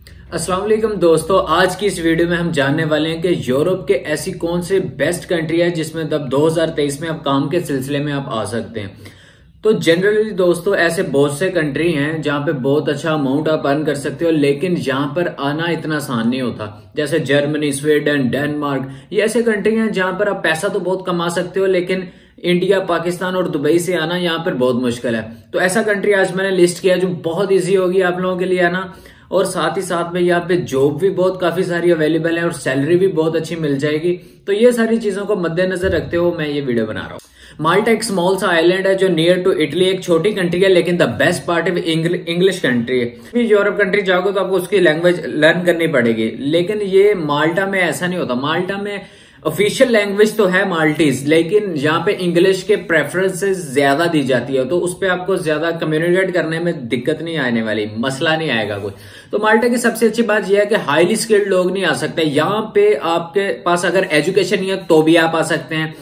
अस्सलाम वालेकुम दोस्तों, आज की इस वीडियो में हम जानने वाले हैं कि यूरोप के ऐसी कौन सी बेस्ट कंट्री है जिसमें तब 2023 में आप काम के सिलसिले में आप आ सकते हैं। तो जनरली दोस्तों ऐसे बहुत से कंट्री हैं जहां पे बहुत अच्छा अमाउंट आप अर्न कर सकते हो, लेकिन यहाँ पर आना इतना आसान नहीं होता। जैसे जर्मनी, स्वीडन, डेनमार्क, ये ऐसे कंट्री हैं जहां पर आप पैसा तो बहुत कमा सकते हो, लेकिन इंडिया, पाकिस्तान और दुबई से आना यहाँ पर बहुत मुश्किल है। तो ऐसा कंट्री आज मैंने लिस्ट किया जो बहुत ईजी होगी आप लोगों के लिए आना, और साथ ही साथ में यहाँ पे जॉब भी बहुत काफी सारी अवेलेबल है और सैलरी भी बहुत अच्छी मिल जाएगी। तो ये सारी चीजों को मद्देनजर रखते हुए मैं ये वीडियो बना रहा हूँ। माल्टा एक स्मॉल सा आइलैंड है जो नियर टू इटली, एक छोटी कंट्री है, लेकिन द बेस्ट पार्ट है इंग्लिश कंट्री है। यूरोप कंट्री जाओगे तो आपको उसकी लैंग्वेज लर्न करनी पड़ेगी, लेकिन ये माल्टा में ऐसा नहीं होता। माल्टा में ऑफिशियल लैंग्वेज तो है माल्टीज, लेकिन यहाँ पे इंग्लिश के प्रेफरेंसेस ज्यादा दी जाती है, तो उस पर आपको ज्यादा कम्युनिकेट करने में दिक्कत नहीं आने वाली, मसला नहीं आएगा कोई। तो माल्टा की सबसे अच्छी बात यह है कि हाईली स्किल्ड लोग नहीं आ सकते यहाँ पे। आपके पास अगर एजुकेशन नहीं है तो भी आप आ सकते हैं।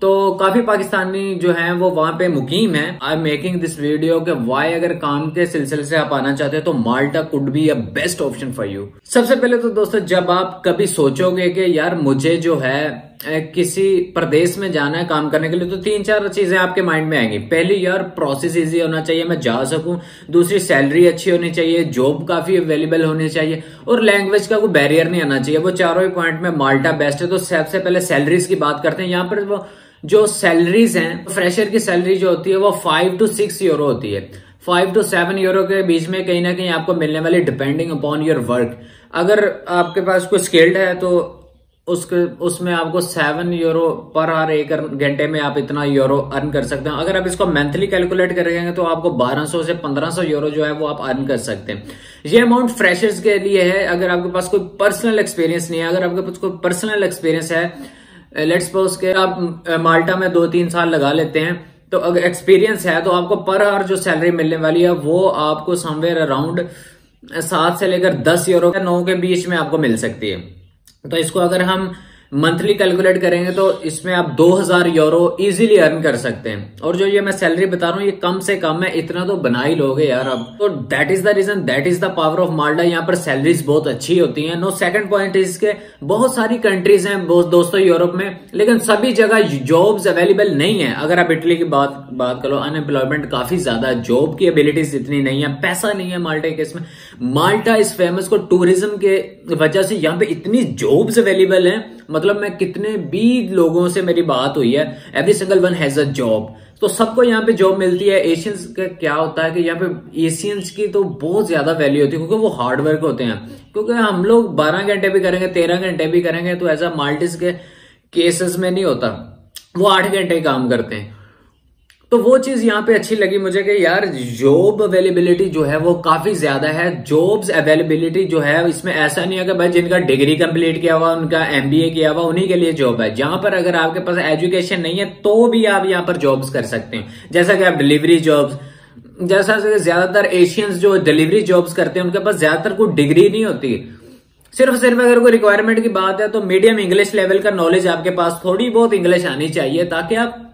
तो काफी पाकिस्तानी जो हैं वो वहां पे मुकीम हैं। I am making this video के वाई, अगर काम के सिलसिले से आप आना चाहते हैं तो Malta could be a best option for you. सबसे पहले तो दोस्तों, जब आप कभी सोचोगे कि यार मुझे जो है किसी प्रदेश में जाना है काम करने के लिए, तो तीन चार चीजें आपके माइंड में आएंगी। पहली, यार प्रोसेस इजी होना चाहिए, मैं जा सकूं। दूसरी, सैलरी अच्छी होनी चाहिए, जॉब काफी अवेलेबल होनी चाहिए, और लैंग्वेज का कोई बैरियर नहीं आना चाहिए। वो चारों ही पॉइंट में माल्टा बेस्ट है। तो सबसे पहले सैलरीज की बात करते हैं। यहाँ पर वो जो सैलरीज हैं, फ्रेशर की सैलरी जो होती है वो 5 to 6 यूरो होती है। 5 to 7 यूरो के बीच में कहीं ना कहीं आपको मिलने वाली, डिपेंडिंग अपॉन योर वर्क। अगर आपके पास कोई स्किल्ड है तो उसमें आपको 7 यूरो पर आवर, एक घंटे में आप इतना यूरो अर्न कर सकते हैं। अगर आप इसको मंथली कैलकुलेट करेंगे तो आपको 1200 से 1500 यूरो जो है वो आप अर्न कर सकते हैं। ये अमाउंट फ्रेशर्स के लिए है। अगर आपके पास कोई पर्सनल एक्सपीरियंस नहीं है, अगर आपके पास कोई पर्सनल एक्सपीरियंस है, लेट्स सपोज के आप माल्टा में 2-3 साल लगा लेते हैं, तो अगर एक्सपीरियंस है तो आपको पर आवर जो सैलरी मिलने वाली है वो आपको समवेयर अराउंड 7 से लेकर 10 यूरो 9 के बीच में आपको मिल सकती है। तो इसको अगर हम मंथली कैलकुलेट करेंगे तो इसमें आप 2000 यूरो इजीली अर्न कर सकते हैं। और जो ये मैं सैलरी बता रहा हूँ ये कम से कम है, इतना तो बना ही लोगे यार अब। तो that is the reason, that is the power of Malta. यहाँ पर सैलरीज बहुत अच्छी होती हैं। नो सेकंड पॉइंट इज के बहुत सारी कंट्रीज हैं दोस्तों यूरोप में, लेकिन सभी जगह जॉब्स अवेलेबल नहीं है। अगर आप इटली की बात करो, अनएम्प्लॉयमेंट काफी ज्यादा है, जॉब की एबिलिटीज इतनी नहीं है, पैसा नहीं है माल्टा के केस में। माल्टा इस फेमस को टूरिज्म के वजह से यहाँ पे इतनी जॉब्स अवेलेबल है। मतलब मैं कितने भी लोगों से मेरी बात हुई है, every single one has a job. तो सबको यहाँ पे जॉब मिलती है। एशियंस का क्या होता है कि यहाँ पे एशियंस की तो बहुत ज्यादा वैल्यू होती है, क्योंकि वो हार्ड वर्क होते हैं। क्योंकि हम लोग 12 घंटे भी करेंगे, 13 घंटे भी करेंगे, तो ऐसा माल्टीज के केसेस में नहीं होता, वो 8 घंटे काम करते हैं। तो वो चीज यहाँ पे अच्छी लगी मुझे कि यार जॉब अवेलेबिलिटी जो है वो काफी ज्यादा है। जॉब्स अवेलेबिलिटी जो है इसमें ऐसा नहीं है कि भाई जिनका डिग्री कंप्लीट किया हुआ, उनका एमबीए किया हुआ, उन्हीं के लिए जॉब है। जहां पर अगर आपके पास एजुकेशन नहीं है तो भी आप यहाँ पर जॉब्स कर सकते हैं। जैसा कि आप डिलीवरी जॉब्स, जैसा ज्यादातर एशियंस जो डिलीवरी जॉब्स करते हैं उनके पास ज्यादातर कोई डिग्री नहीं होती। सिर्फ अगर कोई रिक्वायरमेंट की बात है तो मीडियम इंग्लिश लेवल का नॉलेज आपके पास, थोड़ी बहुत इंग्लिश आनी चाहिए, ताकि आप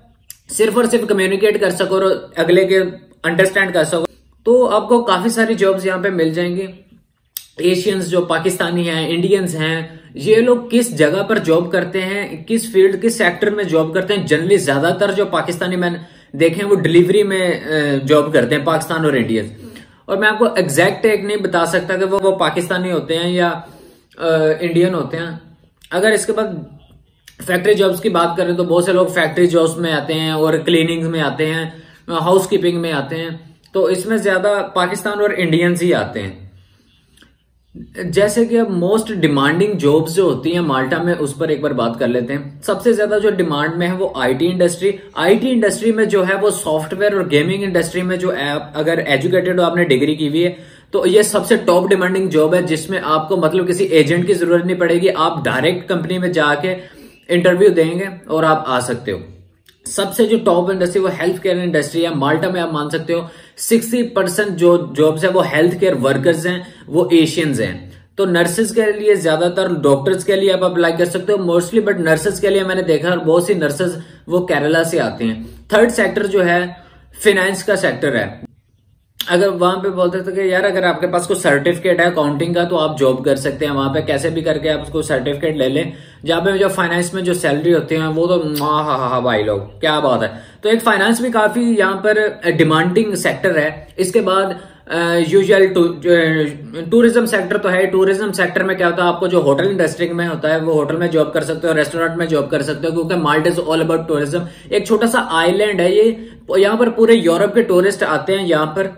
सिर्फ और सिर्फ कम्युनिकेट कर सको और अगले के अंडरस्टैंड कर सको। तो आपको काफी सारी जॉब्स यहाँ पे मिल जाएंगी। एशियंस जो पाकिस्तानी हैं, इंडियंस हैं, ये लोग किस जगह पर जॉब करते हैं, किस फील्ड, किस सेक्टर में जॉब करते हैं, जनरली ज्यादातर जो पाकिस्तानी मैंने देखे हैं वो डिलीवरी में जॉब करते हैं, पाकिस्तान और इंडियंस। और मैं आपको एग्जैक्ट एक नहीं बता सकता कि वो पाकिस्तानी होते हैं या इंडियन होते हैं। अगर इसके बाद फैक्ट्री जॉब्स की बात करें तो बहुत से लोग फैक्ट्री जॉब्स में आते हैं और क्लीनिंग में आते हैं, हाउस कीपिंग में आते हैं। तो इसमें ज्यादा पाकिस्तान और इंडियंस ही आते हैं। जैसे कि अब मोस्ट डिमांडिंग जॉब्स जो होती हैं माल्टा में, उस पर एक बार बात कर लेते हैं। सबसे ज्यादा जो डिमांड में है वो आईटी इंडस्ट्री। आईटी इंडस्ट्री में जो है वो सॉफ्टवेयर और गेमिंग इंडस्ट्री में जो अगर एजुकेटेड हो, आपने डिग्री की हुई है, तो ये सबसे टॉप डिमांडिंग जॉब है, जिसमें आपको मतलब किसी एजेंट की जरूरत नहीं पड़ेगी। आप डायरेक्ट कंपनी में जाके इंटरव्यू देंगे और आप आ सकते हो। सबसे जो टॉप इंडस्ट्री वो हेल्थ केयर इंडस्ट्री है। माल्टा में आप मान सकते हो 60% जो जॉब्स है वो हेल्थ केयर वर्कर्स हैं, वो एशियंस हैं। तो नर्सेज के लिए ज्यादातर, डॉक्टर्स के लिए आप अप्लाई कर सकते हो मोस्टली, बट नर्सेज के लिए मैंने देखा बहुत सी नर्सेज वो केरला से आती हैं। थर्ड सेक्टर जो है फाइनेंस का सेक्टर है। अगर वहां पे बोलते थे कि यार अगर आपके पास कोई सर्टिफिकेट है अकाउंटिंग का तो आप जॉब कर सकते हैं वहां पे, कैसे भी करके आप उसको सर्टिफिकेट ले लें। जहाँ पे जो फाइनेंस में जो सैलरी होती है वो तो हा भाई लोग क्या बात है। तो एक फाइनेंस भी काफी यहाँ पर डिमांडिंग सेक्टर है। इसके बाद यूजुअल टूरिज्म सेक्टर तो है। टूरिज्म सेक्टर में क्या होता है, आपको जो होटल इंडस्ट्री में होता है वो होटल में जॉब कर सकते हो, रेस्टोरेंट में जॉब कर सकते हो, क्योंकि माल्टा इज ऑल अबाउट टूरिज्म। एक छोटा सा आइलैंड है ये, यहाँ पर पूरे यूरोप के टूरिस्ट आते हैं, यहाँ पर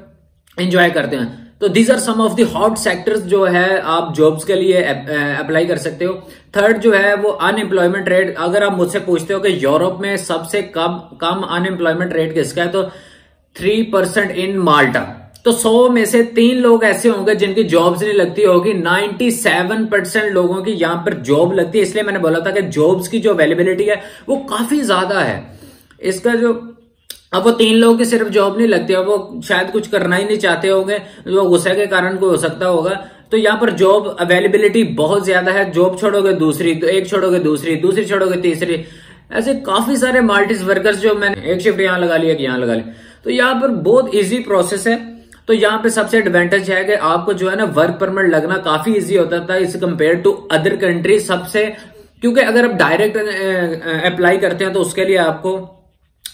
एंजॉय करते हैं। तो these are some of the hot sectors जो है आप जॉब्स के लिए अप्लाई कर सकते हो। थर्ड जो है वो अनएम्प्लॉयमेंट रेट। अगर आप मुझसे पूछते हो कि यूरोप में सबसे कम अनएम्प्लॉयमेंट रेट किसका है, तो 3% इन माल्टा। तो 100 में से 3 लोग ऐसे होंगे जिनकी जॉब्स नहीं लगती होगी। 97% लोगों की यहाँ पर जॉब लगती है। इसलिए मैंने बोला था कि जॉब्स की जो अवेलेबिलिटी है वो काफी ज्यादा है। इसका जो अब वो 3 लोगों की सिर्फ जॉब नहीं लगती है, वो शायद कुछ करना ही नहीं चाहते होंगे, वो गुस्से के कारण कोई हो सकता होगा। तो यहाँ पर जॉब अवेलेबिलिटी बहुत ज्यादा है। जॉब छोड़ोगे दूसरी, तो एक छोड़ोगे दूसरी, दूसरी छोड़ोगे तीसरी, ऐसे काफी सारे मल्टीज वर्कर्स जो मैंने एक शिफ्ट यहाँ लगा लिया, यहाँ लगा लिया। तो यहाँ पर बहुत इजी प्रोसेस है। तो यहाँ पे सबसे एडवांटेज है कि आपको जो है ना वर्क परमिट लगना काफी इजी होता था इस कंपेयर टू अदर कंट्री सबसे, क्योंकि अगर आप डायरेक्ट अप्लाई करते हैं तो उसके लिए आपको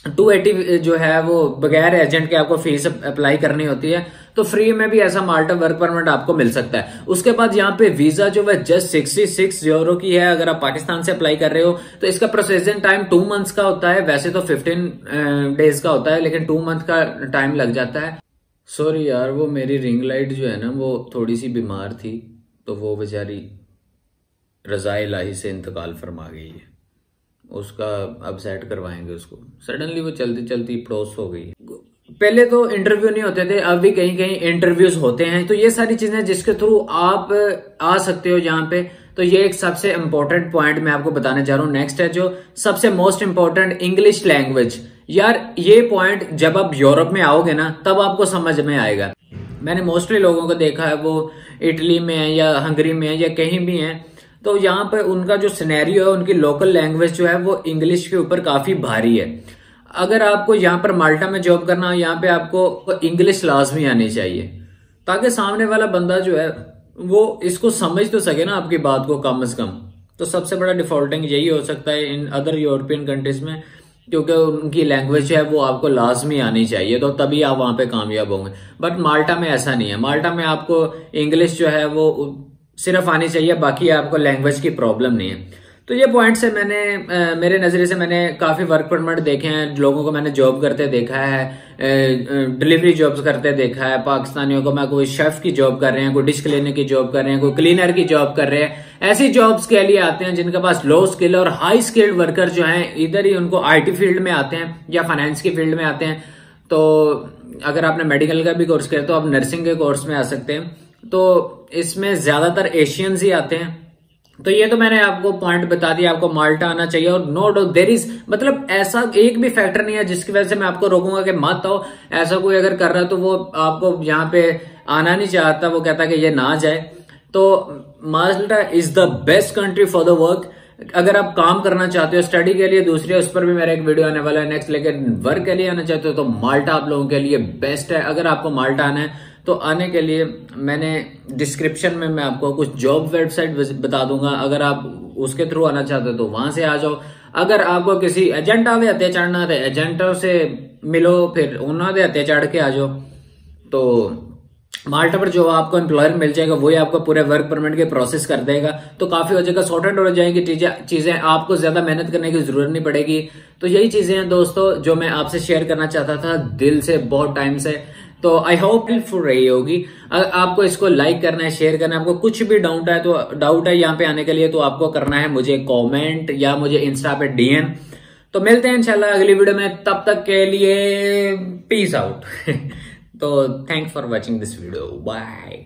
280 जो है वो बगैर एजेंट के आपको फीस अप्लाई करनी होती है। तो फ्री में भी ऐसा माल्टा वर्क परमिट आपको मिल सकता है। उसके बाद यहाँ पे वीजा जो है जस्ट 66 यूरो की है। अगर आप पाकिस्तान से अप्लाई कर रहे हो तो इसका प्रोसेसिंग टाइम 2 मंथ्स का होता है। वैसे तो 15 डेज का होता है, लेकिन 2 मंथ का टाइम लग जाता है। सॉरी यार, वो मेरी रिंग लाइट जो है ना वो थोड़ी सी बीमार थी, तो वो बेचारी रज़ाए इलाही से इंतकाल फरमा गई है। उसका अब सेट करवाएंगे उसको। सडनली वो चलती चलती पड़ोस हो गई। पहले तो इंटरव्यू नहीं होते थे, अब भी कहीं कहीं इंटरव्यूज होते हैं। तो ये सारी चीजें जिसके थ्रू आप आ सकते हो यहाँ पे। तो ये एक सबसे इंपॉर्टेंट पॉइंट मैं आपको बताने जा रहा हूँ। नेक्स्ट है जो सबसे मोस्ट इंपॉर्टेंट, इंग्लिश लैंग्वेज। यार ये पॉइंट जब आप यूरोप में आओगे ना तब आपको समझ में आएगा। मैंने मोस्टली लोगों को देखा है वो इटली में है या हंगरी में है या कहीं भी है, तो यहाँ पे उनका जो सिनेरियो है, उनकी लोकल लैंग्वेज जो है वो इंग्लिश के ऊपर काफी भारी है। अगर आपको यहाँ पर माल्टा में जॉब करना हो, यहाँ पे आपको इंग्लिश लाजमी आनी चाहिए, ताकि सामने वाला बंदा जो है वो इसको समझ तो सके ना आपकी बात को कम से कम। तो सबसे बड़ा डिफॉल्टिंग यही हो सकता है इन अदर यूरोपियन कंट्रीज में, क्योंकि उनकी लैंग्वेज है वो आपको लाजमी आनी चाहिए, तो तभी आप वहां पे कामयाब होंगे। बट माल्टा में ऐसा नहीं है। माल्टा में आपको इंग्लिश जो है वो सिर्फ आनी चाहिए, बाकी आपको लैंग्वेज की प्रॉब्लम नहीं है। तो ये पॉइंट से मैंने मेरे नजरिए से मैंने काफी वर्क परमिट देखे हैं, लोगों को मैंने जॉब करते देखा है, डिलीवरी जॉब्स करते देखा है। पाकिस्तानियों को मैं कोई शेफ की जॉब कर रहे हैं, कोई डिश क्लीनर की जॉब कर रहे हैं, कोई क्लीनर की जॉब कर रहे हैं। ऐसी जॉब्स के लिए आते हैं जिनके पास लो स्किल और हाई स्किल्ड वर्कर जो हैं, इधर ही उनको आईटी फील्ड में आते हैं या फाइनेंस की फील्ड में आते हैं। तो अगर आपने मेडिकल का भी कोर्स किया तो आप नर्सिंग के कोर्स में आ सकते हैं। तो इसमें ज्यादातर एशियंस ही आते हैं। तो ये तो मैंने आपको पॉइंट बता दिया, आपको माल्टा आना चाहिए। और नो डाउट देयर इज, मतलब ऐसा एक भी फैक्टर नहीं है जिसकी वजह से मैं आपको रोकूंगा कि मत आओ। ऐसा कोई अगर कर रहा है तो वो आपको यहाँ पे आना नहीं चाहता, वो कहता है कि ये ना जाए। तो Malta is the best country for the work. अगर आप काम करना चाहते हो स्टडी के लिए, दूसरे उस पर भी मेरा एक वीडियो आने वाला है नेक्स्ट, लेकिन वर्क के लिए आना चाहते हो तो माल्टा आप लोगों के लिए बेस्ट है। अगर आपको माल्टा आना है तो आने के लिए मैंने डिस्क्रिप्शन में मैं आपको कुछ जॉब वेबसाइट बता दूंगा। अगर आप उसके थ्रू आना चाहते हो तो वहां से आ जाओ। अगर आपको किसी एजेंट आवे हत्या चढ़ना तो एजेंटों से मिलो, फिर उन्होंने हत्या चढ़ के आ जाओ। तो माल्टा पर जो आपको एम्प्लॉयर मिल जाएगा वही आपको पूरे वर्क परमिट के प्रोसेस कर देगा। तो काफी हो जाएगा, सॉर्टेड हो जाएंगी चीजें, आपको ज्यादा मेहनत करने की जरूरत नहीं पड़ेगी। तो यही चीजें हैं दोस्तों जो मैं आपसे शेयर करना चाहता था दिल से, बहुत टाइम से। तो आई होप हेल्पफुल रही होगी। अगर आपको इसको लाइक करना है, शेयर करना है, आपको कुछ भी डाउट है यहाँ पे आने के लिए, तो आपको करना है मुझे कमेंट या मुझे इंस्टा पे डीएम। तो मिलते हैं इंशाल्लाह अगली वीडियो में, तब तक के लिए पीस आउट। तो thanks for watching this video, bye.